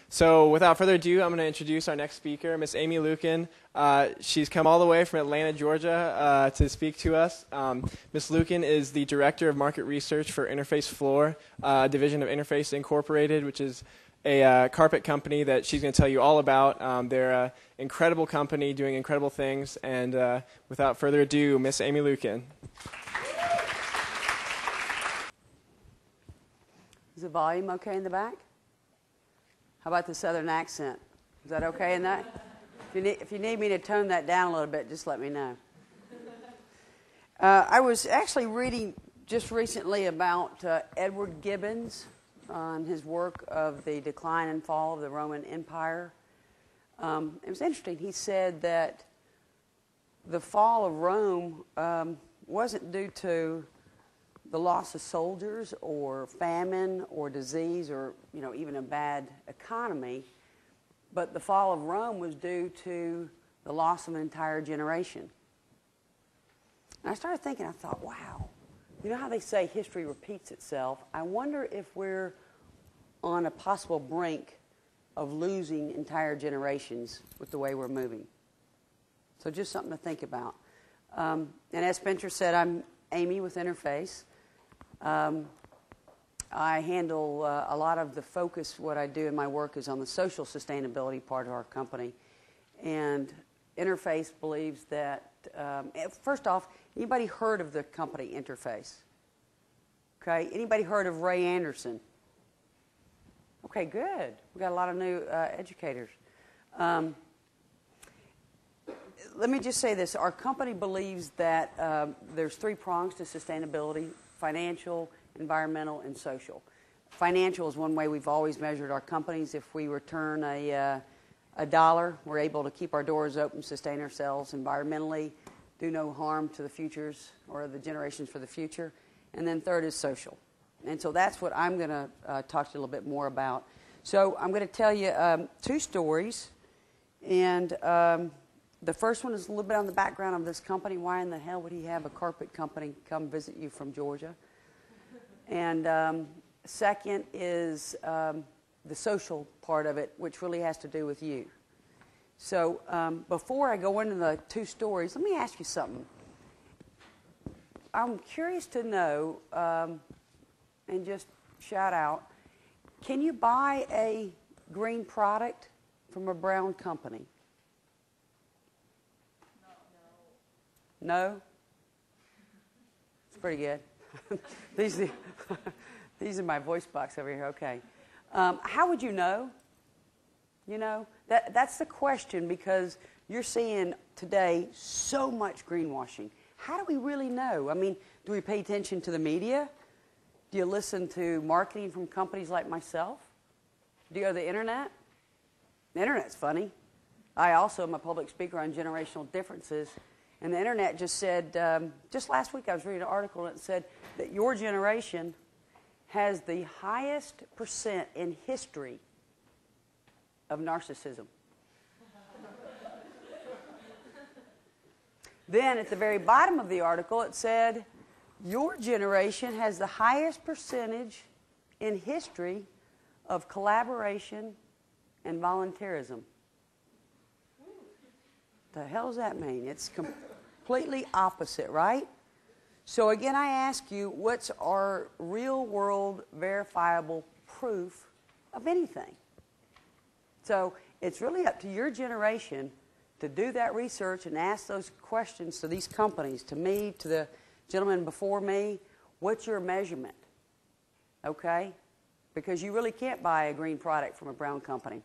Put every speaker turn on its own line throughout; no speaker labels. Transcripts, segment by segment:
So without further ado, I'm going to introduce our next speaker, Miss Amy Lucan. She's come all the way from Atlanta, Georgia, to speak to us. Ms. Lucan is the Director of Market Research for Interface Floor, division of Interface Incorporated, which is a carpet company that she's going to tell you all about. They're an incredible company doing incredible things. And without further ado, Miss Amy Lucan.
Is the volume okay in the back? How about the southern accent? Is that okay in that? If you need me to tone that down a little bit, just let me know. I was actually reading just recently about Edward Gibbon's on his work of the decline and fall of the Roman Empire. It was interesting. He said that the fall of Rome wasn't due to the loss of soldiers or famine or disease or even a bad economy, but the fall of Rome was due to the loss of an entire generation. And I started thinking, I thought, wow, you know how they say history repeats itself? I wonder if we're on a possible brink of losing entire generations with the way we're moving. So just something to think about. And as Spencer said, I'm Amy with Interface. I handle a lot of the focus. What I do in my work is on the social sustainability part of our company. And Interface believes that, first off, anybody heard of the company Interface? Okay, anybody heard of Ray Anderson? Okay, good. We've got a lot of new educators. Let me just say this. Our company believes that there's 3 prongs to sustainability: financial, environmental, and social. Financial is one way we've always measured our companies. If we return a dollar, we're able to keep our doors open, sustain ourselves environmentally, do no harm to the futures or the generations for the future. And then third is social. And so that's what I'm going to talk to you a little bit more about. So I'm going to tell you 2 stories. And the first one is a little bit on the background of this company. Why in the hell would he have a carpet company come visit you from Georgia? And second is the social part of it, which really has to do with you. So before I go into the 2 stories, let me ask you something. I'm curious to know, and just shout out, can you buy a green product from a brown company? No? It's pretty good. These are my voice box over here. Okay. How would you know? You know, that's the question, because you're seeing today so much greenwashing. How do we really know? I mean, do we pay attention to the media? Do you listen to marketing from companies like myself? Do you go to the internet? The internet's funny. I also am a public speaker on generational differences. And the internet just said, just last week I was reading an article and it said that your generation has the highest % in history of narcissism. Then at the very bottom of the article it said, your generation has the highest percentage in history of collaboration and volunteerism. The hell does that mean? It's completely opposite, right? So again, I ask you, what's our real-world verifiable proof of anything? So it's really up to your generation to do that research and ask those questions to these companies, to me, to the gentleman before me. What's your measurement? Okay? Because you really can't buy a green product from a brown company.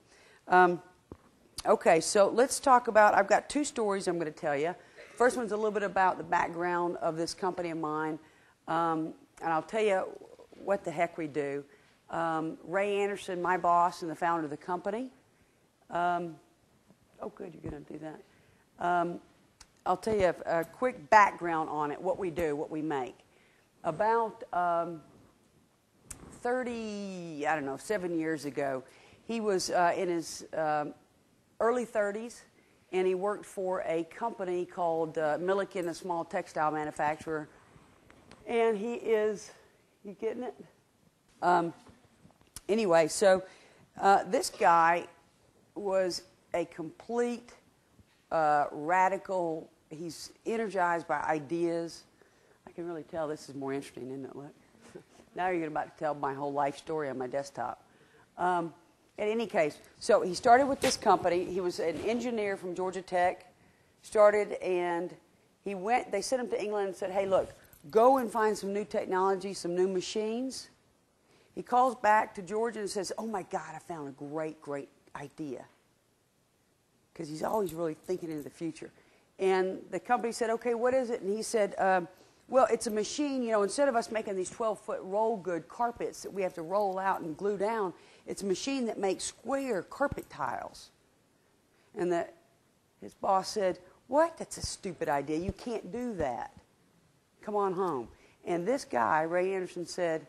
Okay, so let's talk about, I've got 2 stories I'm going to tell you. First one's a little bit about the background of this company of mine, and I'll tell you what the heck we do. Ray Anderson, my boss and the founder of the company. Oh, good, you're going to do that. I'll tell you a quick background on it, what we do, what we make. About 7 years ago, he was in his early 30s, and he worked for a company called Milliken, a small textile manufacturer. And he is, you getting it? Anyway, so This guy was a complete radical. He's energized by ideas. I can really tell this is more interesting, isn't it? Look. Now you're about to tell my whole life story on my desktop. In any case, so he started with this company. He was an engineer from Georgia Tech. Started and he went. They sent him to England and said, "Hey, look, go and find some new technology, some new machines." He calls back to Georgia and says, "Oh my God, I found a great idea." Because he's always really thinking into the future. And the company said, "Okay, what is it?" And he said, "Well, it's a machine, instead of us making these 12-foot roll good carpets that we have to roll out and glue down, it's a machine that makes square carpet tiles." And his boss said, "What? That's a stupid idea. You can't do that. Come on home." And this guy, Ray Anderson, said,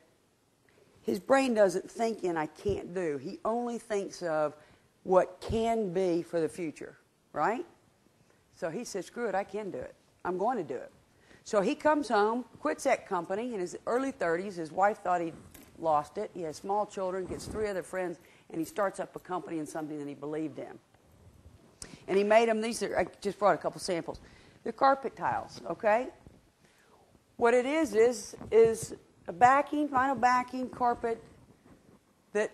his brain doesn't think in "I can't do." He only thinks of what can be for the future, right? So he said, "Screw it, I can do it. I'm going to do it." So he comes home, quits that company in his early 30s. His wife thought he'd lost it. He has small children, gets 3 other friends, and he starts up a company in something that he believed in. And he made them, I just brought a couple samples. They're carpet tiles, okay? What it is a backing, vinyl backing carpet that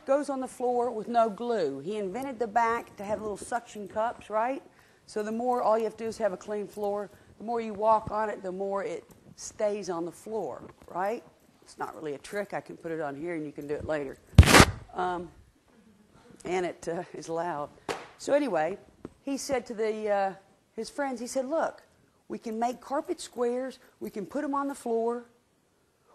goes on the floor with no glue. He invented the back to have little suction cups, right? So the more, all you have to do is have a clean floor. The more you walk on it, the more it stays on the floor, right? It's not really a trick. I can put it on here and you can do it later. And it is loud. So anyway, he said to his friends, he said, "Look, we can make carpet squares. We can put them on the floor.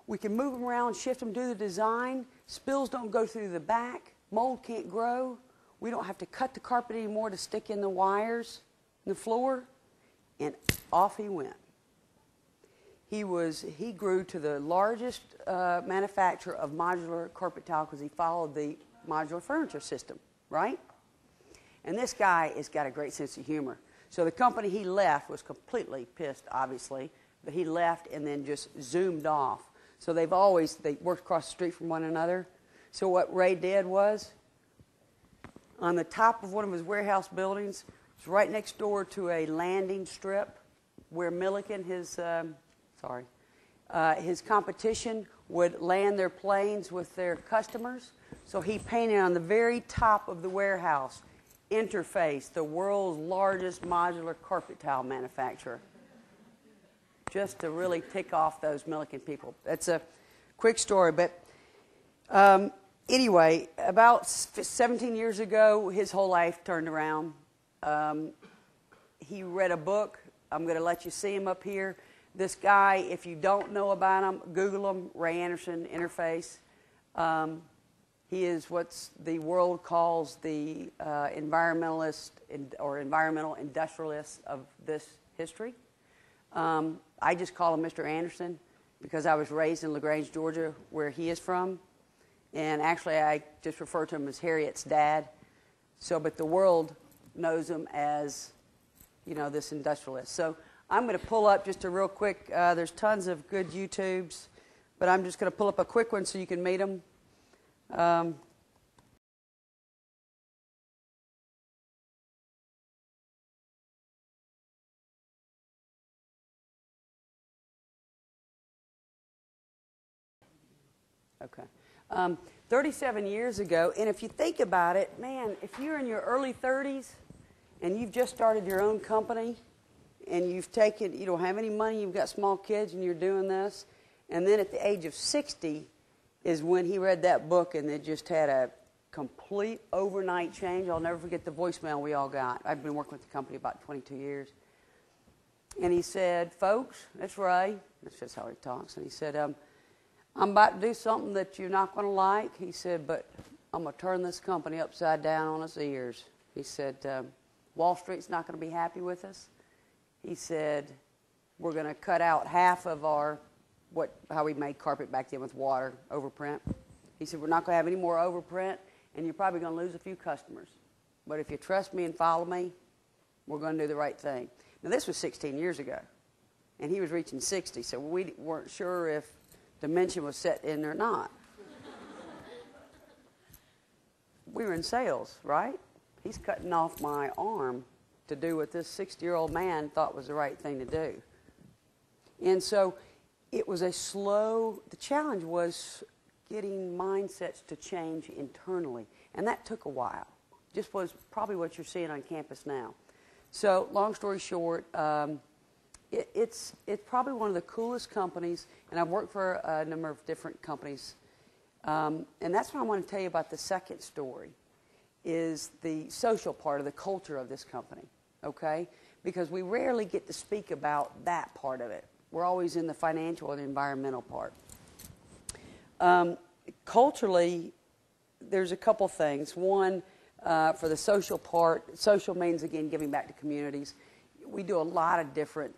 We can move them around, shift them, do the design. Spills don't go through the back. Mold can't grow. We don't have to cut the carpet anymore to stick in the wires in the floor." And off he went. He grew to the largest manufacturer of modular carpet tile because he followed the modular furniture system, right? And this guy has got a great sense of humor. So the company he left was completely pissed, obviously, but he left and then just zoomed off. So they worked across the street from one another. So what Ray did was, on the top of one of his warehouse buildings, it's right next door to a landing strip where Milliken, his competition, would land their planes with their customers. So he painted on the very top of the warehouse, Interface, the world's largest modular carpet tile manufacturer, just to really tick off those Milliken people. That's a quick story, but anyway, about 17 years ago, his whole life turned around. He read a book. I'm going to let you see him up here. This guy, if you don't know about him, Google him, Ray Anderson, Interface. He is what the world calls the environmentalist or environmental industrialist of this history. I just call him Mr. Anderson because I was raised in LaGrange, Georgia, where he is from. And actually, I just refer to him as Harriet's dad. But the world knows him as, this industrialist. So I'm going to pull up just a real quick, there's tons of good YouTubes, but I'm just going to pull up a quick one so you can meet him. Okay. 37 years ago, and if you think about it, man, if you're in your early 30s and you've just started your own company and you don't have any money, you've got small kids and you're doing this, and then at the age of 60 is when he read that book and it just had a complete overnight change. I'll never forget the voicemail we all got. I've been working with the company about 22 years. And he said, "Folks," that's Ray, that's just how he talks, and he said, "I'm about to do something that you're not going to like." He said, "But I'm going to turn this company upside down on its ears." He said, "Wall Street's not going to be happy with us." He said, "We're going to cut out half of how we made carpet back then with water, overprint." He said, "We're not going to have any more overprint, and you're probably going to lose a few customers. But if you trust me and follow me, we're going to do the right thing." Now, this was 16 years ago, and he was reaching 60, so we weren't sure if dementia was set in or not. we were in sales, right? He's cutting off my arm to do what this 60-year-old man thought was the right thing to do. And so it was a slow, the challenge was getting mindsets to change internally. And that took a while. Just was probably what you're seeing on campus now. So long story short, it's probably one of the coolest companies, and I've worked for a number of different companies. And that's what I want to tell you about the second story, is the social part of the culture of this company, okay? Because we rarely get to speak about that part of it. We're always in the financial and environmental part. Culturally, there's a couple things. One, for the social part, social means, again, giving back to communities. We do a lot of different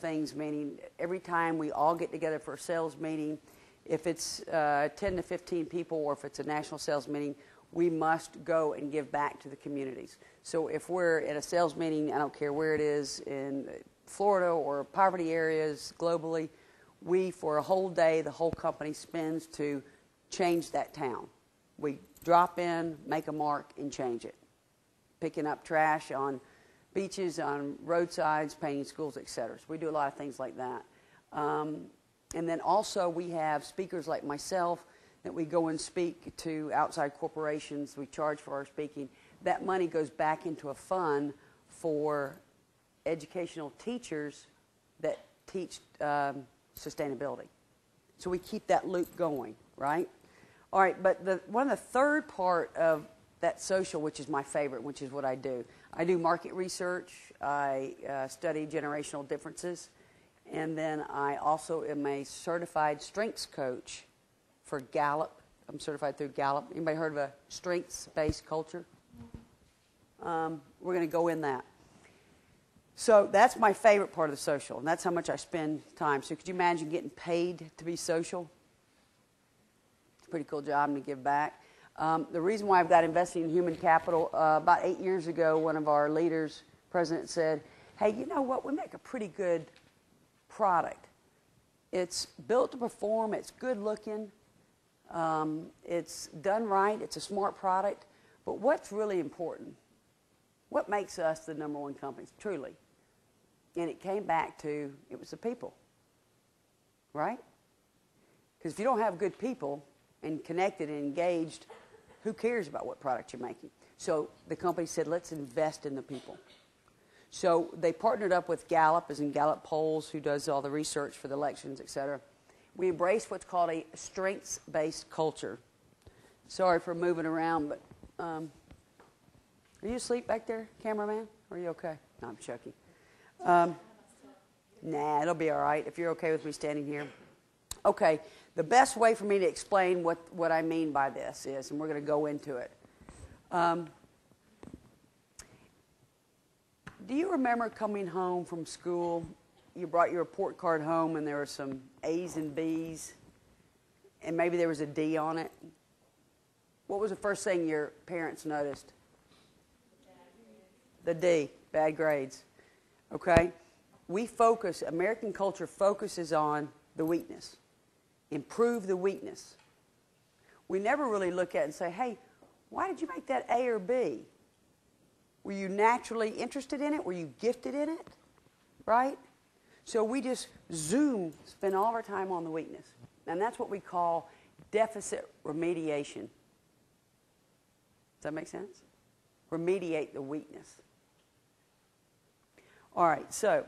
things, meaning every time we all get together for a sales meeting, if it's 10 to 15 people or if it's a national sales meeting, we must go and give back to the communities. So if we're at a sales meeting, I don't care where it is, in Florida or poverty areas globally, we, for a whole day, the whole company spends to change that town. We drop in, make a mark, and change it. Picking up trash on beaches, on roadsides, painting schools, etc. So we do a lot of things like that. And then also we have speakers like myself that we go and speak to outside corporations. We charge for our speaking. That money goes back into a fund for educational teachers that teach sustainability. So we keep that loop going, right? All right, but one of the third part of that social, which is my favorite, which is what I do. I do market research. I study generational differences. And then I also am a certified strengths coach for Gallup. I'm certified through Gallup. Anybody heard of a strengths-based culture? We're going to go in that. So that's my favorite part of the social, and that's how much I spend time. So could you imagine getting paid to be social? It's a pretty cool job to give back. The reason why I've got investing in human capital, about 8 years ago, one of our leaders, president, said, hey, you know what, we make a pretty good product. It's built to perform, it's good looking, it's done right, it's a smart product, but what's really important? What makes us the #1 company, truly? And it came back to, it was the people, right? Because if you don't have good people and connected and engaged, who cares about what product you're making? So the company said, let's invest in the people. So they partnered up with Gallup, as in Gallup Polls, who does all the research for the elections, et cetera. We embraced what's called a strengths-based culture. Sorry for moving around, but are you asleep back there, cameraman? Are you okay? No, I'm joking. Nah, it'll be all right if you're okay with me standing here. Okay, the best way for me to explain what I mean by this is, and we're going to go into it. Do you remember coming home from school? You brought your report card home and there were some A's and B's, and maybe there was a D on it. What was the first thing your parents noticed? The D, bad grades. Okay? American culture focuses on the weakness. Improve the weakness. We never really look at it and say, hey, why did you make that A or B? Were you naturally interested in it? Were you gifted in it? Right? So we just spend all our time on the weakness. And that's what we call deficit remediation. Does that make sense? Remediate the weakness. All right, so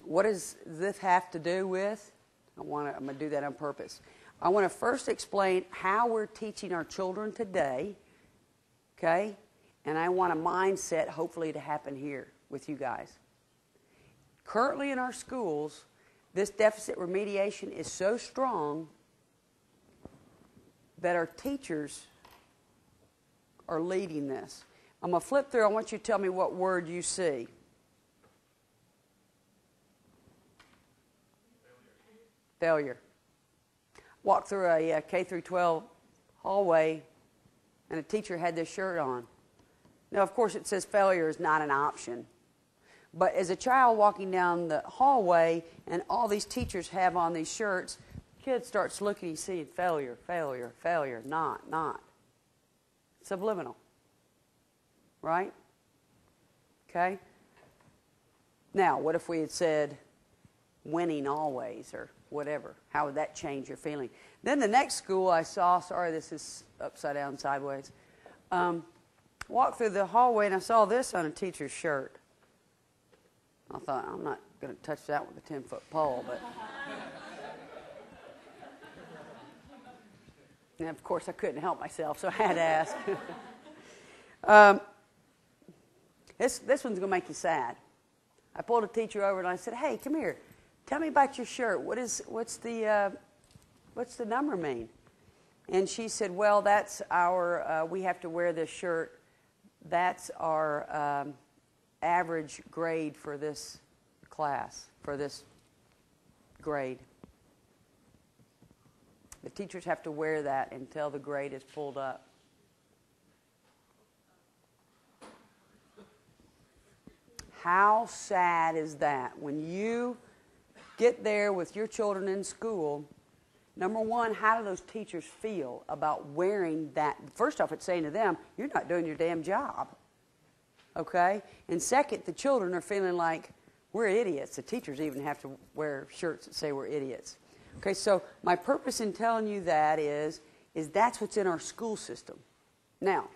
what does this have to do with? I'm going to do that on purpose. I want to first explain how we're teaching our children today, okay? And I want a mindset, hopefully, to happen here with you guys. Currently in our schools, this deficit remediation is so strong that our teachers are leading this. I'm going to flip through. I want you to tell me what word you see. Failure. Walked through a K through 12 hallway, and a teacher had this shirt on. Now, of course, it says failure is not an option. But as a child walking down the hallway, and all these teachers have on these shirts, the kid starts looking and seeing failure, failure, failure, not. Subliminal. Right? Okay? Now, what if we had said winning always or whatever? How would that change your feeling? Then the next school I saw, sorry, this is upside down sideways, walked through the hallway and I saw this on a teacher's shirt. I thought, I'm not going to touch that with a 10-foot pole, but... And of course, I couldn't help myself, so I had to ask. This one's going to make you sad. I pulled a teacher over and I said, hey, come here. Tell me about your shirt. What's the number mean? And she said, well, that's our, we have to wear this shirt. That's our average grade for this class, for this grade. The teachers have to wear that until the grade is pulled up. How sad is that? When you get there with your children in school, number one, how do those teachers feel about wearing that? First off, it's saying to them, you're not doing your damn job. Okay? And second, the children are feeling like, we're idiots. The teachers even have to wear shirts that say we're idiots. Okay, so my purpose in telling you that is that's what's in our school system. Now,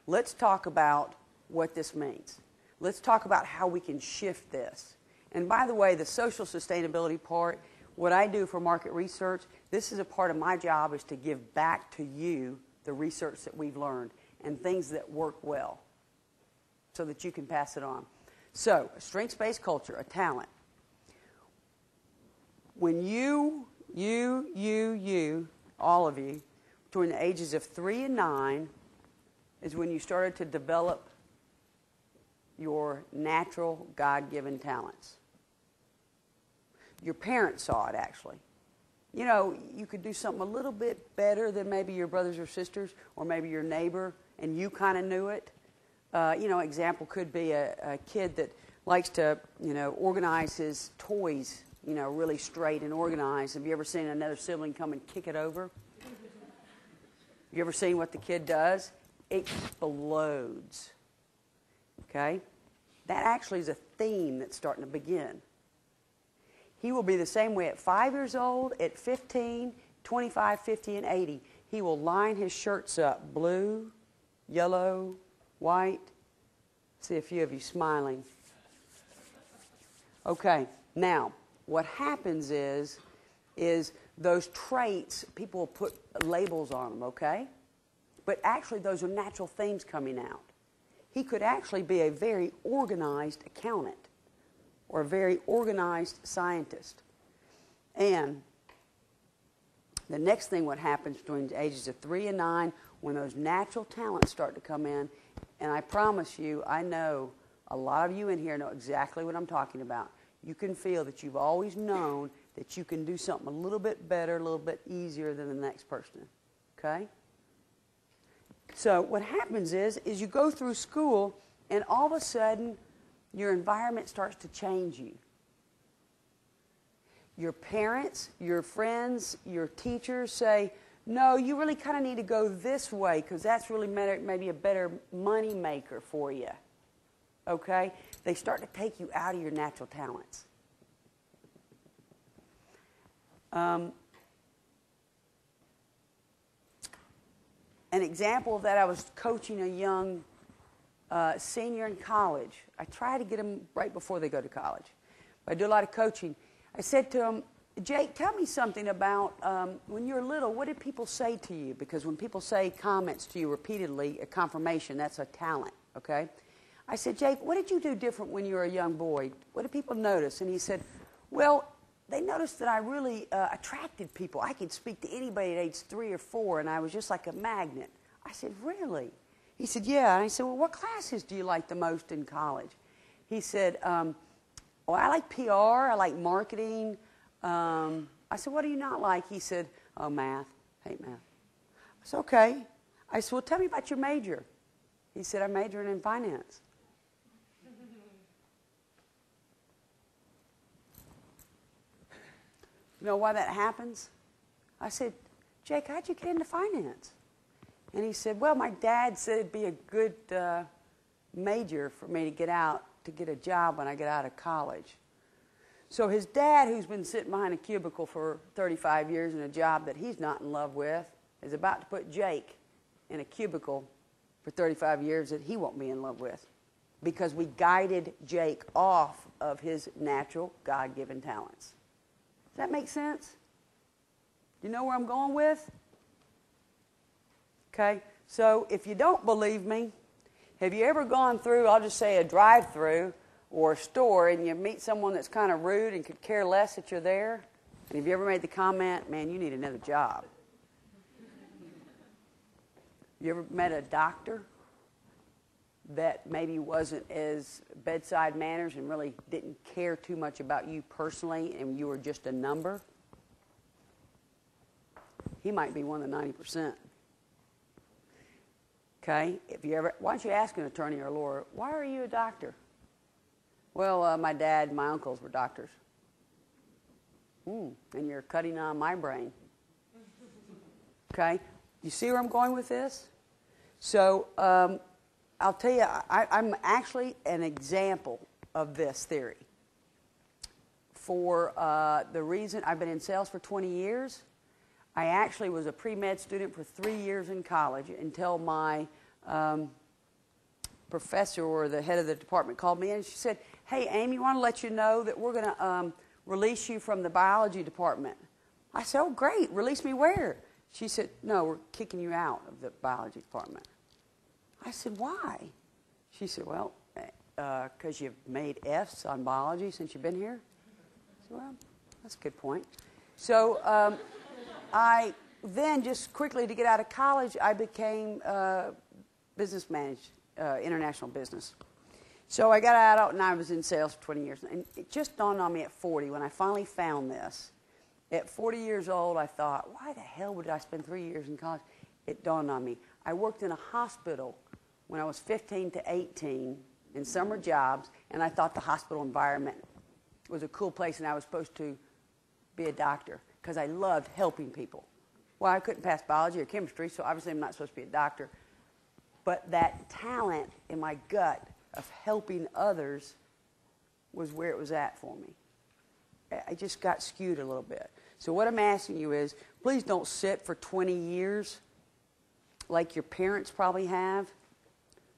let's talk about what this means. Let's talk about how we can shift this. And by the way, the social sustainability part, what I do for market research, this is a part of my job is to give back to you the research that we've learned and things that work well so that you can pass it on. So, a strengths-based culture, a talent. When you, all of you, between the ages of 3 and 9 is when you started to develop your natural God-given talents. Your parents saw it, actually. You know, you could do something a little bit better than maybe your brothers or sisters or maybe your neighbor, and you kind of knew it. You know, example could be a kid that likes to, you know, organize his toys, you know, really straight and organized. Have you ever seen another sibling come and kick it over? You ever seen what the kid does? It explodes. Okay? That actually is a theme that's starting to begin. He will be the same way at 5 years old, at 15, 25, 50, and 80. He will line his shirts up blue, yellow, white. See a few of you smiling. Okay, now, what happens is those traits, people will put labels on them, okay? But actually, those are natural themes coming out. He could actually be a very organized accountant or a very organized scientist. And the next thing what happens between the ages of 3 and 9, when those natural talents start to come in, and I promise you, I know a lot of you in here know exactly what I'm talking about. You can feel that you've always known that you can do something a little bit better, a little bit easier than the next person. Okay? So what happens is you go through school, and all of a sudden, your environment starts to change you. Your parents, your friends, your teachers say, no, you really kind of need to go this way because that's really maybe a better money maker for you. Okay? They start to take you out of your natural talents. An example of that, I was coaching a young senior in college. I try to get them right before they go to college. But I do a lot of coaching. I said to him, Jake, tell me something about when you were little, what did people say to you? Because when people say comments to you repeatedly, a confirmation, that's a talent, okay? I said, Jake, what did you do different when you were a young boy? What did people notice? And he said, well, they noticed that I really attracted people. I could speak to anybody at age 3 or 4, and I was just like a magnet. I said, really? He said, yeah. And I said, well, what classes do you like the most in college? He said, well, I like PR. I like marketing. I said, what do you not like? He said, oh, math. I hate math. I said, okay. I said, well, tell me about your major. He said, I'm majoring in finance. You know why that happens? I said, Jake, how'd you get into finance? And he said, well, my dad said it'd be a good major for me to get a job when I get out of college. So his dad, who's been sitting behind a cubicle for 35 years in a job that he's not in love with, is about to put Jake in a cubicle for 35 years that he won't be in love with, because we guided Jake off of his natural God-given talents. Does that make sense? Do you know where I'm going with? Okay, so if you don't believe me, have you ever gone through, I'll just say a drive-through or a store, and you meet someone that's kind of rude and could care less that you're there? And have you ever made the comment, man, you need another job? You ever met a doctor that maybe wasn't as bedside manners and really didn't care too much about you personally, and you were just a number? He might be one of the 90%. Okay? Why don't you ask an attorney or a lawyer, why are you a doctor? Well, my dad and my uncles were doctors. And you're cutting on my brain. Okay? You see where I'm going with this? So I'll tell you, I'm actually an example of this theory. For the reason I've been in sales for 20 years, I actually was a pre-med student for 3 years in college until my professor or the head of the department called me in and she said, hey, Amy, I want to let you know that we're going to release you from the biology department. I said, oh, great. Release me where? She said, no, we're kicking you out of the biology department. I said, why? She said, well, because you've made F's on biology since you've been here. I said, well, that's a good point. So I then, just quickly to get out of college, I became business managed, international business. So I got out and I was in sales for 20 years. And it just dawned on me at 40 when I finally found this. At 40 years old, I thought, why the hell would I spend 3 years in college? It dawned on me. I worked in a hospital when I was 15 to 18 in summer jobs, and I thought the hospital environment was a cool place and I was supposed to be a doctor because I loved helping people. Well, I couldn't pass biology or chemistry, so obviously I'm not supposed to be a doctor. But that talent in my gut of helping others was where it was at for me. I just got skewed a little bit. So what I'm asking you is, please don't sit for 20 years like your parents probably have.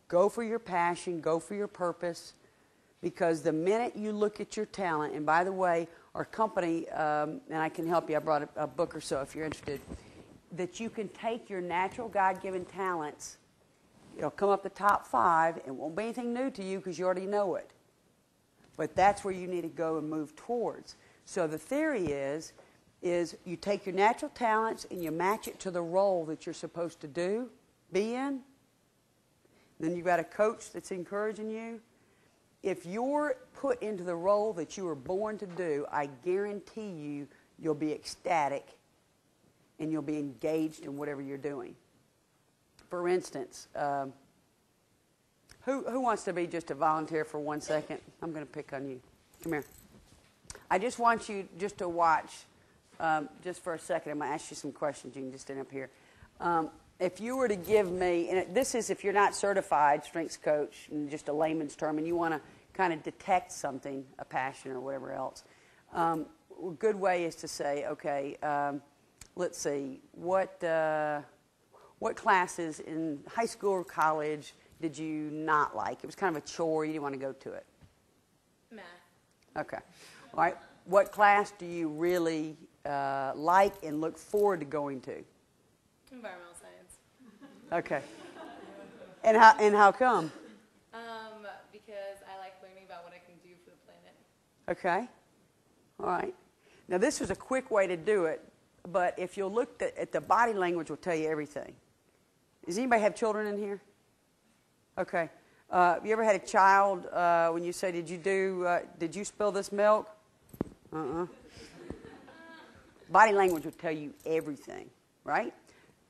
Go for your passion, go for your purpose, because the minute you look at your talent, and by the way, our company, and I can help you, I brought a book or so if you're interested, that you can take your natural God-given talents, it'll come up the top 5, it won't be anything new to you because you already know it. But that's where you need to go and move towards. So the theory is you take your natural talents and you match it to the role that you're supposed to be in. Then you've got a coach that's encouraging you. If you're put into the role that you were born to do, I guarantee you'll be ecstatic and you'll be engaged in whatever you're doing. For instance, who wants to be just a volunteer for 1 second? I'm going to pick on you. Come here. I just want you just to watch just for a second. I'm going to ask you some questions. You can just stand up here. If you were to give me, and this is if you're not certified strengths coach, in just a layman's term, and you want to kind of detect something, a passion or whatever else, a good way is to say, okay, let's see, what classes in high school or college did you not like? It was kind of a chore, you didn't want to go to it.
Math.
Okay. All right. What class do you really like and look forward to going to?
Environmental science.
Okay. And how come?
Because I like learning about what I can do for the planet.
Okay. All right. Now, this is a quick way to do it, but if you'll look at the body language will tell you everything. Does anybody have children in here? Okay. Have you ever had a child when you say, did you spill this milk? Body language will tell you everything, right?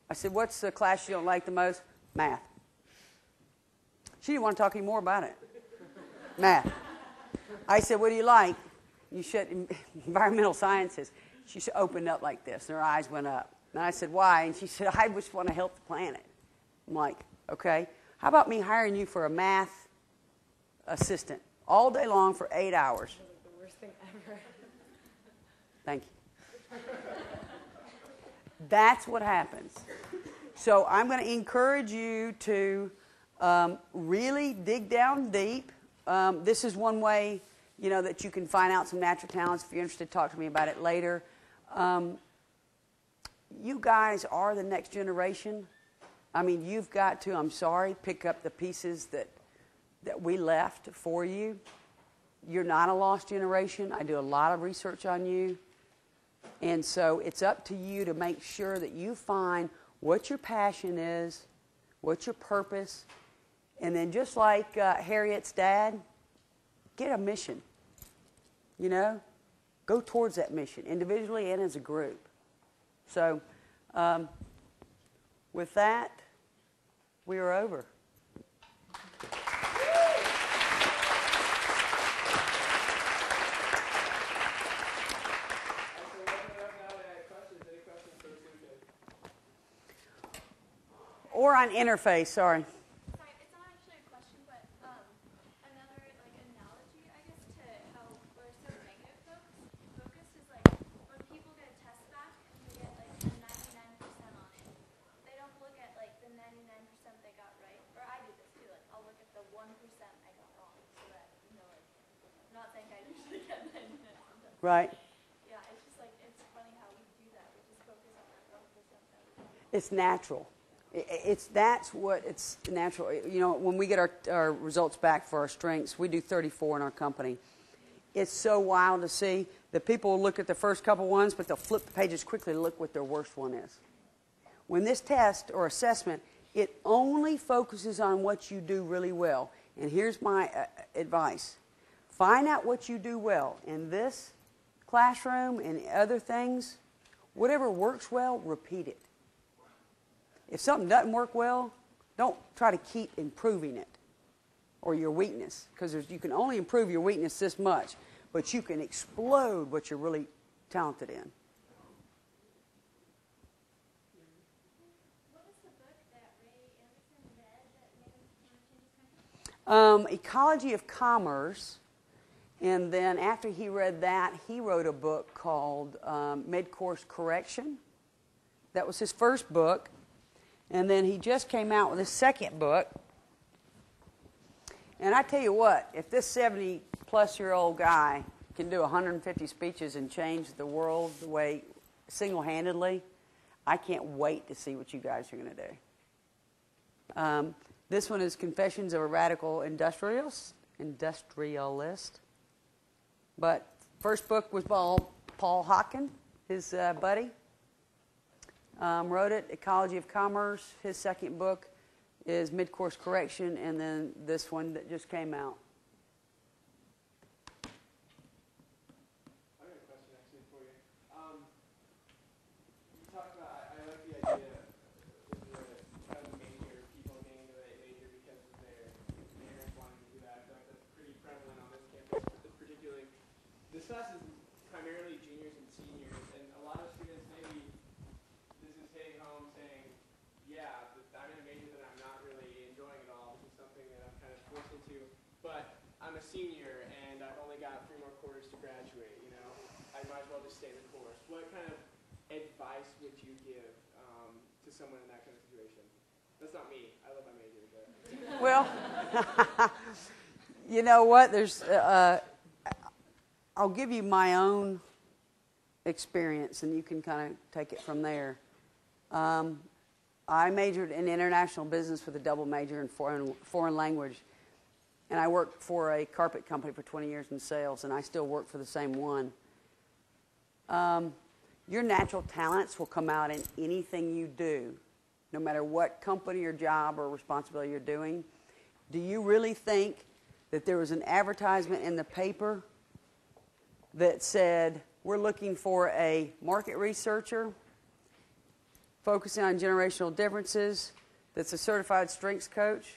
I said, what's the class you don't like the most? Math. She didn't want to talk anymore about it. Math. I said, what do you like? You said environmental sciences. She opened up like this, and her eyes went up. And I said, why? And she said, I just want to help the planet. I'm like, okay. How about me hiring you for a math assistant all day long for 8 hours?
That was the worst thing ever.
Thank you. That's what happens. So I'm going to encourage you to really dig down deep. This is one way, you know, that you can find out some natural talents. If you're interested, talk to me about it later. You guys are the next generation. I mean, you've got to, I'm sorry, pick up the pieces that we left for you. You're not a lost generation. I do a lot of research on you. And so it's up to you to make sure that you find what your passion is, what's your purpose, and then just like Harriet's dad, get a mission. You know, go towards that mission, individually and as a group. So with that, we are over. Or on interface, sorry.
Sorry, it's not actually a question, but another like analogy, I guess, to how we're so negative focused is like when people get a test back and they get like a 99% on it, they don't look at like the 99% they got right. Or I do this too. Like I'll look at the 1% I got wrong, so that you know, like I'm not saying I usually get 99%.
Right.
Yeah, it's just like it's funny how we do that. We just focus on that 1% that we do.
It's natural. That's what it's natural. You know, when we get our results back for our strengths, we do 34 in our company. It's so wild to see that people will look at the first couple ones, but they'll flip the pages quickly to look what their worst one is. When this test or assessment, it only focuses on what you do really well. And here's my advice. Find out what you do well in this classroom and other things. Whatever works well, repeat it. If something doesn't work well, don't try to keep improving it or your weakness, because you can only improve your weakness this much, but you can explode what you're really talented in.
What was the book that Ray Anderson read that made him change his country?
Ecology of Commerce, and then after he read that, he wrote a book called Mid-Course Correction. That was his first book. And then he just came out with his second book. And I tell you what, if this 70-plus-year-old guy can do 150 speeches and change the world the way single-handedly, I can't wait to see what you guys are going to do. This one is Confessions of a Radical Industrialist. But first book was Paul Hawken, his buddy. Wrote it, Ecology of Commerce. His second book is Mid-Course Correction, and then this one that just came out.
I have a question actually for you. You talked about, I like the idea of the kind of major, people getting into a major because of their parents wanting to do that. I feel like that's pretty prevalent on this campus, particularly. This class is primarily juniors and seniors, and a lot of students maybe home saying, yeah, I'm in a major that I'm not really enjoying at all. This is something that I'm kind of forced into. But I'm a senior, and I've only got 3 more quarters to graduate, you know. I might as well just stay the course. What kind of advice would you give to someone in that kind of situation? That's not me. I love my major. But.
Well, you know what? I'll give you my own experience, and you can kind of take it from there. I majored in international business with a double major in foreign language, and I worked for a carpet company for 20 years in sales, and I still work for the same one. Your natural talents will come out in anything you do, no matter what company or job or responsibility you're doing. Do you really think that there was an advertisement in the paper that said, we're looking for a market researcher focusing on generational differences, that's a certified strengths coach?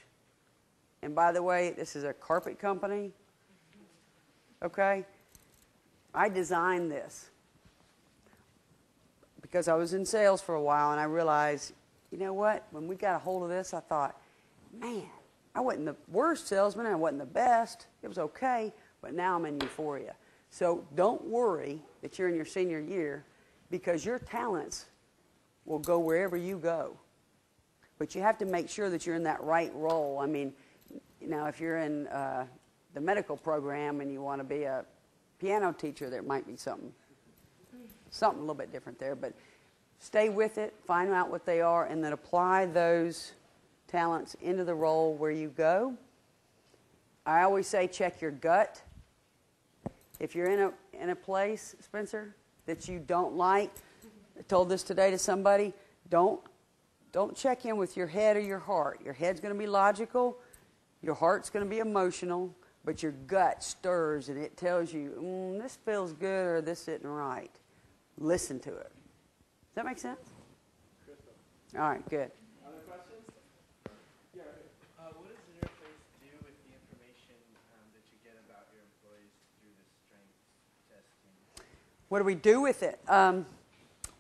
And by the way, this is a carpet company. Okay? I designed this because I was in sales for a while, and I realized you know what? When we got a hold of this, I thought, man, I wasn't the worst salesman. I wasn't the best. It was okay, but now I'm in euphoria. So don't worry that you're in your senior year, because your talents will go wherever you go. But you have to make sure that you're in that right role. I mean, you know, if you're in the medical program and you want to be a piano teacher, there might be something a little bit different there. But stay with it, find out what they are, and then apply those talents into the role where you go. I always say check your gut. If you're in a place, Spencer, that you don't like, I told this today to somebody, don't check in with your head or your heart. Your head's going to be logical, your heart's going to be emotional, but your gut stirs and it tells you, this feels good or this isn't right. Listen to it. Does that make sense?
Crystal.
All right, good.
Other questions? Yeah, right here.
What does Interface do with the information that you get about your employees through the strengths testing?
What do we do with it?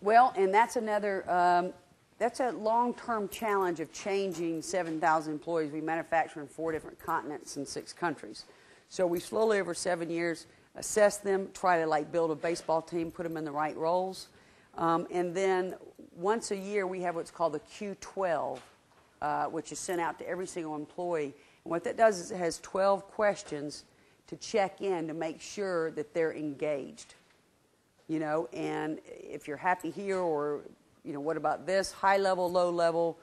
Well, and that's another, that's a long-term challenge of changing 7,000 employees. We manufacture in 4 different continents and 6 countries. So we slowly, over 7 years, assess them, try to like build a baseball team, put them in the right roles. And then once a year, we have what's called the Q12, which is sent out to every single employee. And what that does is it has 12 questions to check in to make sure that they're engaged. You know, and if you're happy here, or, you know, what about this, high level, low level,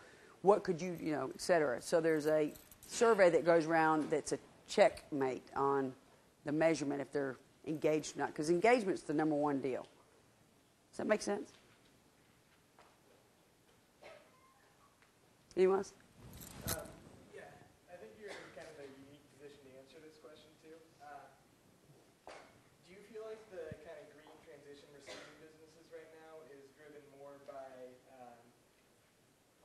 what could you, you know, et cetera. So there's a survey that goes around that's a checkmate on the measurement if they're engaged or not, because engagement's the #1 deal. Does that make sense? Anyone else?
Yeah, I think you're in kind of a unique position to answer this question too. Do you feel like the kind of green transition we're seeing in businesses right now is driven more by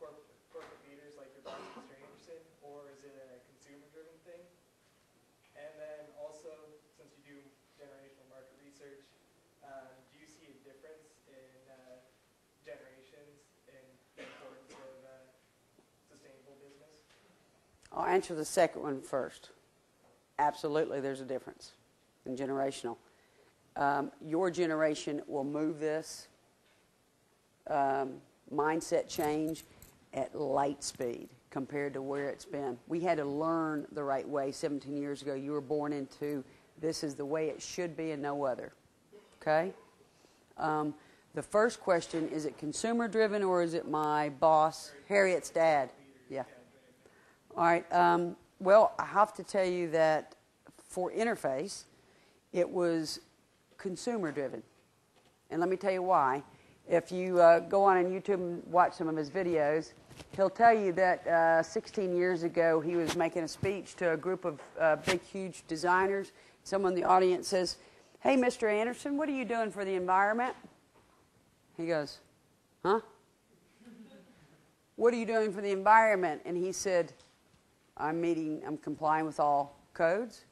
corporate leaders like your boss, Mr. Anderson, or is it a consumer-driven thing? And then also, since you do generational market research, do you see a difference in generations in the importance of sustainable business?
I'll answer the second one first. Absolutely, there's a difference in generational. Your generation will move this mindset change at light speed compared to where it's been. We had to learn the right way 17 years ago. You were born into this is the way it should be and no other. Okay? The first question, is it consumer driven or is it my boss, Harriet's dad? Yeah. All right. Well, I have to tell you that for Interface, it was consumer driven. And let me tell you why. If you go on YouTube and watch some of his videos, he'll tell you that 16 years ago he was making a speech to a group of big, huge designers. Someone in the audience says, "Hey, Mr. Anderson, what are you doing for the environment?" He goes, "Huh? What are you doing for the environment?" And he said, I'm complying with all codes.